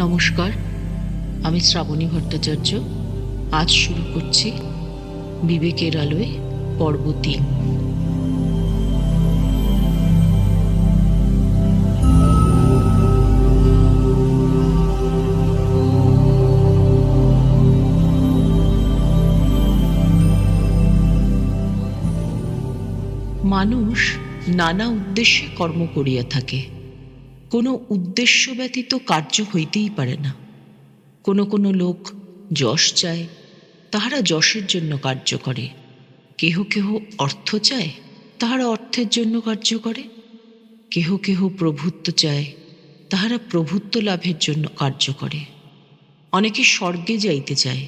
নমস্কার, আমি শ্রাবণী ভট্টাচার্য। আজ শুরু করছি বিবেকের আলোয় পর্ব ৩। মানুষ নানা উদ্দেশ্যে কর্ম করিয়া থাকে। কোনো উদ্দেশ্য ব্যতীত কার্য হইতেই পারে না। কোনো কোনো লোক যশ চায়, তাহারা যশের জন্য কার্য করে। কেহ কেহ অর্থ চায়, তাহারা অর্থের জন্য কার্য করে। কেহ কেহ প্রভুত্ব চায়, তাহারা প্রভুত্ব লাভের জন্য কার্য করে। অনেকে স্বর্গে যাইতে চায়,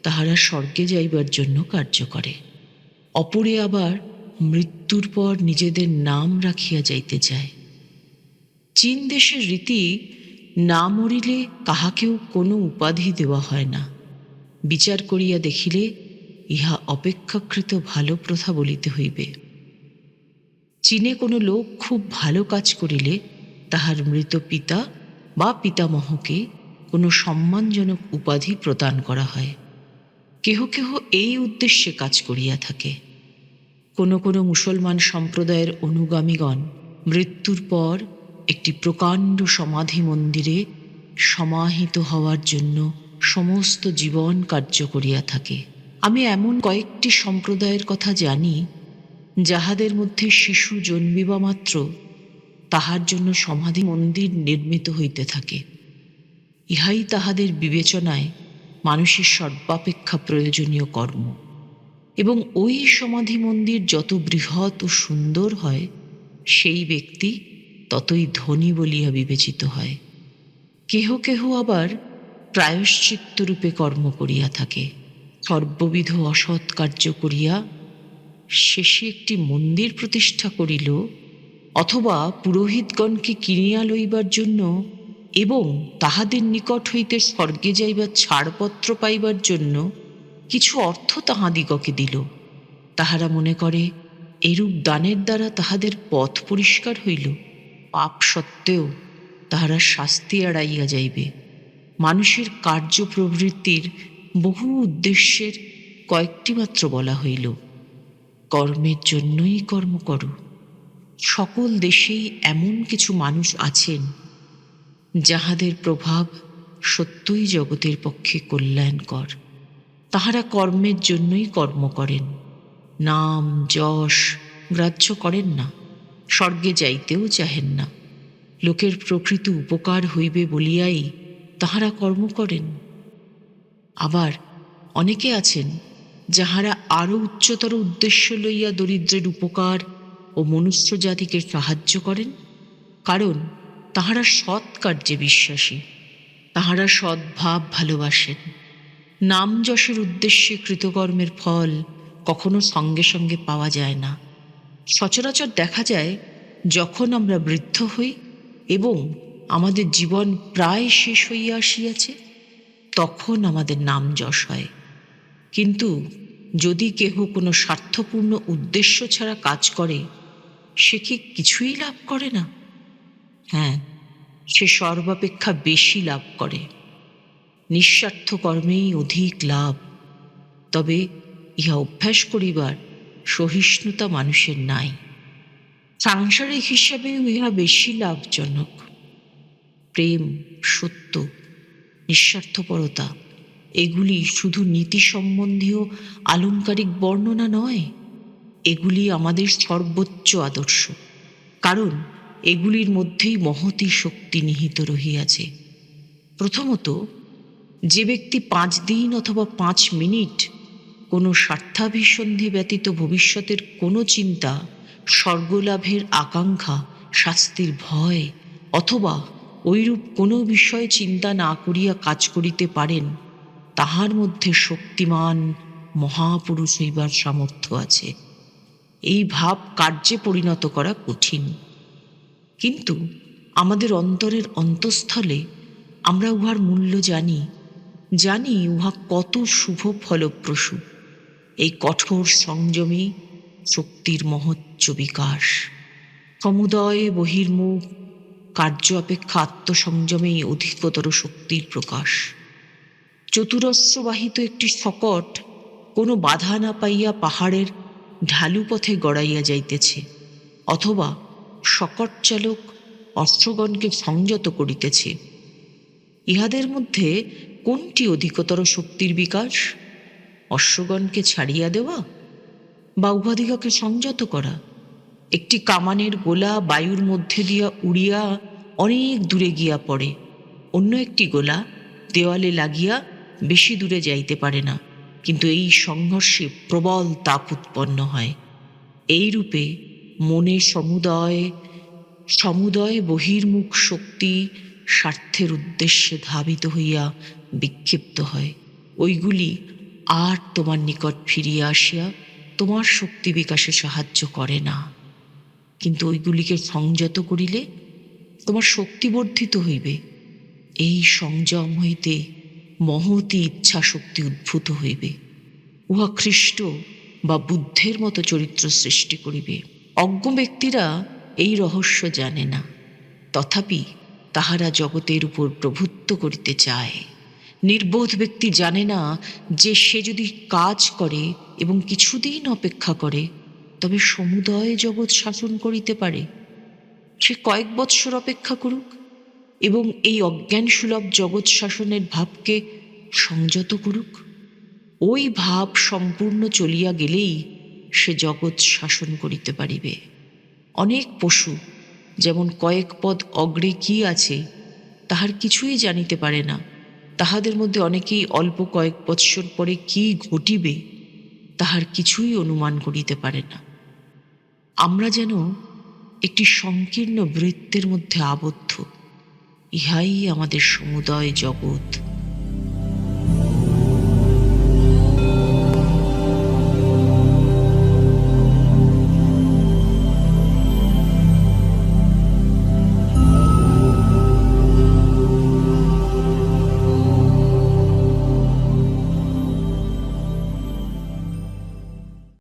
তাহারা স্বর্গে যাইবার জন্য কার্য করে। অপরে আবার মৃত্যুর পর নিজেদের নাম রাখিয়া যাইতে চায়। চীন দেশের রীতি, না মরিলে কাহাকেও কোনো উপাধি দেওয়া হয় না। বিচার করিয়া দেখিলে ইহা অপেক্ষাকৃত ভালো প্রথা বলিতে হইবে। চীনে কোনো লোক খুব ভালো কাজ করিলে তাহার মৃত পিতা বা পিতামহকে কোনো সম্মানজনক উপাধি প্রদান করা হয়। কেহ কেহ এই উদ্দেশ্যে কাজ করিয়া থাকে। কোনো কোনো মুসলমান সম্প্রদায়ের অনুগামীগণ মৃত্যুর পর একটি প্রকাণ্ড সমাধি মন্দিরে সমাহিত হওয়ার জন্য সমস্ত জীবন কার্য করিয়া থাকে। আমি এমন কয়েকটি সম্প্রদায়ের কথা জানি, যাহাদের মধ্যে শিশু জন্মিবা মাত্র তাহার জন্য সমাধি মন্দির নির্মিত হইতে থাকে। ইহাই তাহাদের বিবেচনায় মানুষের সর্বাপেক্ষা প্রয়োজনীয় কর্ম। এবং ওই সমাধি মন্দির যত বৃহৎ ও সুন্দর হয়, সেই ব্যক্তি ততই ধনী বলিয়া বিবেচিত হয়। কেহ কেহ আবার প্রায়শ্চিত্তরূপে কর্ম করিয়া থাকে। সর্ববিধ অসৎ কার্য করিয়া শেষে একটি মন্দির প্রতিষ্ঠা করিল, অথবা পুরোহিতগণকে কিনিয়া লইবার জন্য এবং তাহাদের নিকট হইতে স্বর্গে যাইবার ছাড়পত্র পাইবার জন্য কিছু অর্থ তাহাদিগকে দিল। তাহারা মনে করে এরূপ দানের দ্বারা তাহাদের পথ পরিষ্কার হইল। পাপ সত্ত্বেও তাহারা শাস্তি এড়াইয়া যাইবে। মানুষের কার্য প্রবৃত্তির বহু উদ্দেশ্যের কয়েকটি মাত্র বলা হইল। কর্মের জন্যই কর্ম করো। সকল দেশেই এমন কিছু মানুষ আছেন, যাহাদের প্রভাব সত্যই জগতের পক্ষে কল্যাণকর। তাহারা কর্মের জন্যই কর্ম করেন, নাম যশ গ্রাহ্য করেন না, স্বর্গে যাইতেও চাহেন না। লোকের প্রকৃত উপকার হইবে বলিয়াই তাহারা কর্ম করেন। আবার অনেকে আছেন, যাহারা আরও উচ্চতর উদ্দেশ্য লইয়া দরিদ্রের উপকার ও মনুষ্য জাতিকে সাহায্য করেন, কারণ তাহারা সৎ কার্যে বিশ্বাসী। তাহারা সদ্ভাব ভালোবাসেন। নাম যশের উদ্দেশ্যে কৃতকর্মের ফল কখনো সঙ্গে সঙ্গে পাওয়া যায় না। সচরাচর দেখা যায়, যখন আমরা বৃদ্ধ হই এবং আমাদের জীবন প্রায় শেষ হইয়া আসিয়াছে, তখন আমাদের নাম যশ হয়। কিন্তু যদি কেহ কোনো স্বার্থপূর্ণ উদ্দেশ্য ছাড়া কাজ করে, সে কি কিছুই লাভ করে না? হ্যাঁ, সে সর্বাপেক্ষা বেশি লাভ করে। নিঃস্বার্থ কর্মেই অধিক লাভ। তবে ইহা অভ্যাস করিবার সহিষ্ণুতা মানুষের নাই। সাংসারিক হিসাবেও ইহা বেশি লাভজনক। প্রেম, সত্য, নিঃস্বার্থপরতা এগুলি শুধু নীতি সম্বন্ধীয় আলংকারিক বর্ণনা নয়, এগুলি আমাদের সর্বোচ্চ আদর্শ। কারণ এগুলির মধ্যেই মহতী শক্তি নিহিত রহিয়াছে। প্রথমত, যে ব্যক্তি 5 দিন অথবা 5 মিনিট কোনো স্বার্থাভিসন্ধি ব্যতীত ভবিষ্যতের কোনো চিন্তা, স্বর্গলাভের আকাঙ্ক্ষা, শাস্তির ভয় অথবা ঐরূপ কোনো বিষয়ে চিন্তা না করিয়া কাজ করিতে পারেন, তাহার মধ্যে শক্তিমান মহাপুরুষ হইবার সামর্থ্য আছে। এই ভাব কার্যে পরিণত করা কঠিন। কিন্তু আমাদের অন্তরের অন্তঃস্থলে আমরা উহার মূল্য জানি, জানি উহা কত শুভ ফলপ্রসূ। এই কঠোর সংযমী শক্তির মহোচ্চ বিকাশ। সমুদয় বহির্মুখ কার্য অপেক্ষা আত্মসংযমেই অধিকতর শক্তির প্রকাশ। চতুরস্রবাহিত একটি শকট কোনো বাধা না পাইয়া পাহাড়ের ঢালু পথে গড়াইয়া যাইতেছে, অথবা শকট চালক অশ্রগণকে সংযত করিতেছে। ইহাদের মধ্যে কোনটি অধিকতর শক্তির বিকাশ? অশ্বগণকে ছাড়িয়া দেওয়া বা উহাদিগকে সংযত করা? একটি কামানের গোলা বায়ুর মধ্যে দিয়া উড়িয়া অনেক দূরে গিয়া পড়ে, অন্য একটি গোলা দেওয়ালে লাগিয়া বেশি দূরে যাইতে পারে না, কিন্তু এই সংঘর্ষে প্রবল তাপ উৎপন্ন হয়। এইরূপে মনে সমুদয় সমুদয় বহির্মুখ শক্তি স্বার্থের উদ্দেশ্যে ধাবিত হইয়া বিক্ষিপ্ত হয়। ওইগুলি আর তোমার নিকট ফিরিয়া আসিয়া তোমার শক্তি বিকাশে সাহায্য করে না, কিন্তু ওইগুলিকে সংযত করিলে তোমার শক্তি বর্ধিত হইবে। এই সংযম হইতে মহতী ইচ্ছা শক্তি উদ্ভূত হইবে। উহা খ্রিস্ট বা বুদ্ধের মতো চরিত্র সৃষ্টি করিবে। অজ্ঞ ব্যক্তিরা এই রহস্য জানে না, তথাপি তাহারা জগতের উপর প্রভুত্ব করিতে চায়। নির্বোধ ব্যক্তি জানে না যে সে যদি কাজ করে এবং কিছুদিন অপেক্ষা করে, তবে সমুদয় জগৎ শাসন করিতে পারে। সে কয়েক বৎসর অপেক্ষা করুক এবং এই অজ্ঞান সুলভ জগৎ শাসনের ভাবকে সংযত করুক। ওই ভাব সম্পূর্ণ চলিয়া গেলেই সে জগৎ শাসন করিতে পারিবে। অনেক পশু যেমন কয়েক পদ অগ্রে কি আছে তাহার কিছুই জানিতে পারে না, তাহাদের মধ্যে অনেকেই অল্প কয়েক বৎসর পরে কি ঘটিবে তাহার কিছুই অনুমান করিতে পারে না। আমরা যেন একটি সংকীর্ণ বৃত্তের মধ্যে আবদ্ধ, ইহাই আমাদের সমুদয় জগৎ।